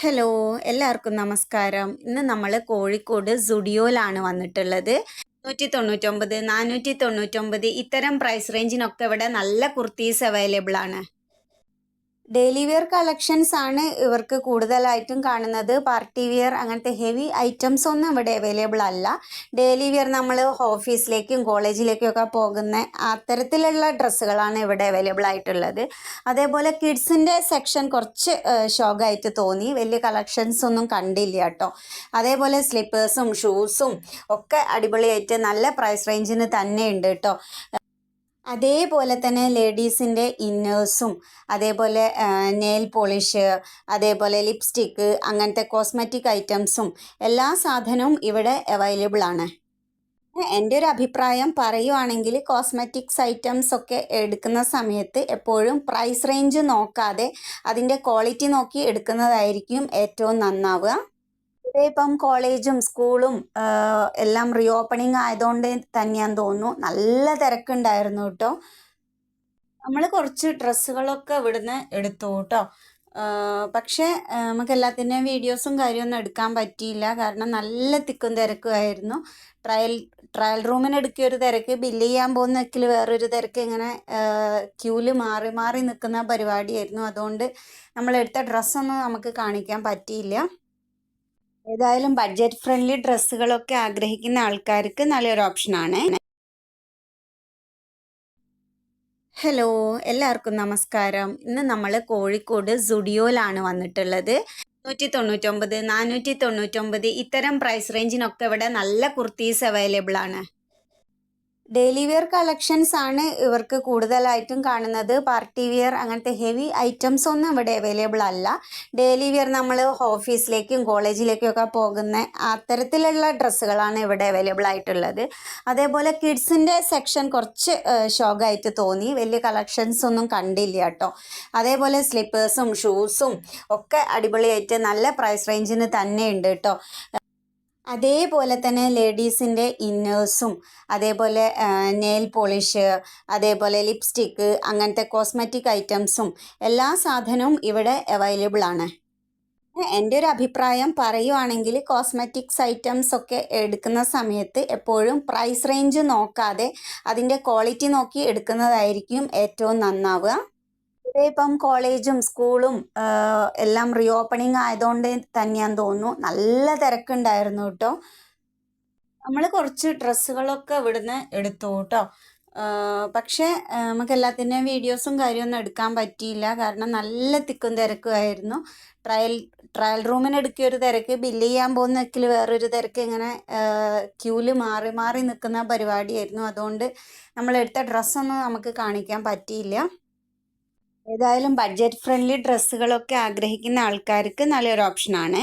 Hello എല്ലാവർക്കും നമസ്കാരം. ഇന്ന് നമ്മൾ കോഴിക്കോട് സുഡിയോയിലാണ് വന്നിട്ടുള്ളത്. 399, 499 ഇത്തരം പ്രൈസ് റേഞ്ചിനൊക്കെ ഇവിടെ നല്ല കുർത്തീസ് അവൈലബിൾ ആണ്. ഡെയിലി വെയർ കളക്ഷൻസ് ആണ് ഇവർക്ക് കൂടുതലായിട്ടും കാണുന്നത്. പാർട്ടി വെയർ അങ്ങനത്തെ ഹെവി ഐറ്റംസ് ഒന്നും ഇവിടെ അവൈലബിൾ അല്ല. ഡെയിലി വെയർ നമ്മൾ ഓഫീസിലേക്കും കോളേജിലേക്കും ഒക്കെ പോകുന്ന അത്തരത്തിലുള്ള ഡ്രസ്സുകളാണ് ഇവിടെ അവൈലബിൾ ആയിട്ടുള്ളത്. അതേപോലെ കിഡ്സിൻ്റെ സെക്ഷൻ കുറച്ച് ഷോക്കായിട്ട് തോന്നി, വലിയ കളക്ഷൻസ് ഒന്നും കണ്ടില്ല കേട്ടോ. അതേപോലെ സ്ലിപ്പേഴ്സും ഷൂസും ഒക്കെ അടിപൊളിയായിട്ട് നല്ല പ്രൈസ് റേഞ്ചിന് തന്നെ ഉണ്ട് കേട്ടോ. അതേപോലെ തന്നെ ലേഡീസിൻ്റെ ഇന്നേഴ്സും അതേപോലെ നെയിൽ പോളിഷ്, അതേപോലെ ലിപ്സ്റ്റിക്ക്, അങ്ങനത്തെ കോസ്മെറ്റിക് ഐറ്റംസും എല്ലാ സാധനവും ഇവിടെ അവൈലബിൾ ആണ്. എൻ്റെ ഒരു അഭിപ്രായം പറയുവാണെങ്കിൽ കോസ്മെറ്റിക്സ് ഐറ്റംസ് ഒക്കെ എടുക്കുന്ന സമയത്ത് എപ്പോഴും പ്രൈസ് റേഞ്ച് നോക്കാതെ അതിൻ്റെ ക്വാളിറ്റി നോക്കി എടുക്കുന്നതായിരിക്കും ഏറ്റവും നന്നാവുക. ഇപ്പം കോളേജും സ്കൂളും എല്ലാം റീ ഓപ്പണിംഗ് ആയതുകൊണ്ട് തന്നെയാന്ന് തോന്നുന്നു നല്ല തിരക്കുണ്ടായിരുന്നു കേട്ടോ. നമ്മൾ കുറച്ച് ഡ്രസ്സുകളൊക്കെ ഇവിടുന്ന് എടുത്തു കേട്ടോ. പക്ഷേ നമുക്ക് എല്ലാത്തിൻ്റെയും വീഡിയോസും കാര്യമൊന്നും എടുക്കാൻ പറ്റിയില്ല, കാരണം നല്ല തിക്കും തിരക്കുമായിരുന്നു. ട്രയൽ റൂമിന് എടുക്കിയ ഒരു തിരക്ക്, ബില്ല് ചെയ്യാൻ പോകുന്ന വെക്കിൽ വേറൊരു തിരക്ക്, ഇങ്ങനെ ക്യൂല് മാറി മാറി നിൽക്കുന്ന പരിപാടിയായിരുന്നു. അതുകൊണ്ട് നമ്മളെടുത്ത ഡ്രസ്സൊന്നും നമുക്ക് കാണിക്കാൻ പറ്റിയില്ല. ഏതായാലും ബഡ്ജറ്റ് ഫ്രണ്ട്ലി ഡ്രസ്സുകളൊക്കെ ആഗ്രഹിക്കുന്ന ആൾക്കാർക്ക് നല്ലൊരു ഓപ്ഷനാണ്. ഹലോ എല്ലാവർക്കും നമസ്കാരം. ഇന്ന് നമ്മൾ കോഴിക്കോട് സുഡിയോയിലാണ് വന്നിട്ടുള്ളത്. 399, 499 ഇത്തരം പ്രൈസ് റേഞ്ചിനൊക്കെ ഇവിടെ നല്ല കുർത്തീസ് അവൈലബിൾ ആണ്. ഡെയിലി വെയർ കളക്ഷൻസ് ആണ് ഇവർക്ക് കൂടുതലായിട്ടും കാണുന്നത്. പാർട്ടി വെയർ അങ്ങനത്തെ ഹെവി ഐറ്റംസ് ഒന്നും ഇവിടെ അവൈലബിൾ അല്ല. ഡെയിലി വെയർ നമ്മൾ ഓഫീസിലേക്കും കോളേജിലേക്കും ഒക്കെ പോകുന്ന അത്തരത്തിലുള്ള ഡ്രസ്സുകളാണ് ഇവിടെ അവൈലബിൾ ആയിട്ടുള്ളത്. അതേപോലെ കിഡ്സിൻ്റെ സെക്ഷൻ കുറച്ച് ഷോക്കായിട്ട് തോന്നി, വലിയ കളക്ഷൻസ് ഒന്നും കണ്ടില്ല കേട്ടോ. അതേപോലെ സ്ലിപ്പേഴ്സും ഷൂസും ഒക്കെ അടിപൊളിയായിട്ട് നല്ല പ്രൈസ് റേഞ്ചിന് തന്നെ ഉണ്ട് കേട്ടോ. അതേപോലെ തന്നെ ലേഡീസിൻ്റെ ഇന്നേഴ്സും അതേപോലെ നെയിൽ പോളിഷ്, അതേപോലെ ലിപ്സ്റ്റിക്ക്, അങ്ങനത്തെ കോസ്മെറ്റിക് ഐറ്റംസും എല്ലാ സാധനവും ഇവിടെ അവൈലബിൾ ആണ്. എൻ്റെ ഒരു അഭിപ്രായം പറയുവാണെങ്കിൽ കോസ്മെറ്റിക്സ് ഐറ്റംസ് ഒക്കെ എടുക്കുന്ന സമയത്ത് എപ്പോഴും പ്രൈസ് റേഞ്ച് നോക്കാതെ അതിൻ്റെ ക്വാളിറ്റി നോക്കി എടുക്കുന്നതായിരിക്കും ഏറ്റവും നന്നാവുക. ഇപ്പം കോളേജും സ്കൂളും എല്ലാം റീ ഓപ്പണിംഗ് ആയതുകൊണ്ട് തന്നെയാന്ന് തോന്നുന്നു നല്ല തിരക്കുണ്ടായിരുന്നു കേട്ടോ. നമ്മൾ കുറച്ച് ഡ്രസ്സുകളൊക്കെ ഇവിടുന്ന് എടുത്തു കേട്ടോ. പക്ഷേ നമുക്ക് എല്ലാത്തിൻ്റെയും വീഡിയോസും കാര്യമൊന്നും എടുക്കാൻ പറ്റിയില്ല, കാരണം നല്ല തിക്കും തിരക്കുമായിരുന്നു. ട്രയൽ റൂമിന് എടുക്കിയ ഒരു തിരക്ക്, ബില്ല് ചെയ്യാൻ പോകുന്ന വെക്കിൽ വേറൊരു തിരക്ക്, ഇങ്ങനെ ക്യൂല് മാറി മാറി നിൽക്കുന്ന പരിപാടിയായിരുന്നു. അതുകൊണ്ട് നമ്മളെടുത്ത ഡ്രസ്സൊന്നും നമുക്ക് കാണിക്കാൻ പറ്റിയില്ല. ഏതായാലും ബഡ്ജറ്റ് ഫ്രണ്ട്ലി ഡ്രസ്സുകളൊക്കെ ആഗ്രഹിക്കുന്ന ആൾക്കാർക്ക് നല്ലൊരു ഓപ്ഷനാണ്.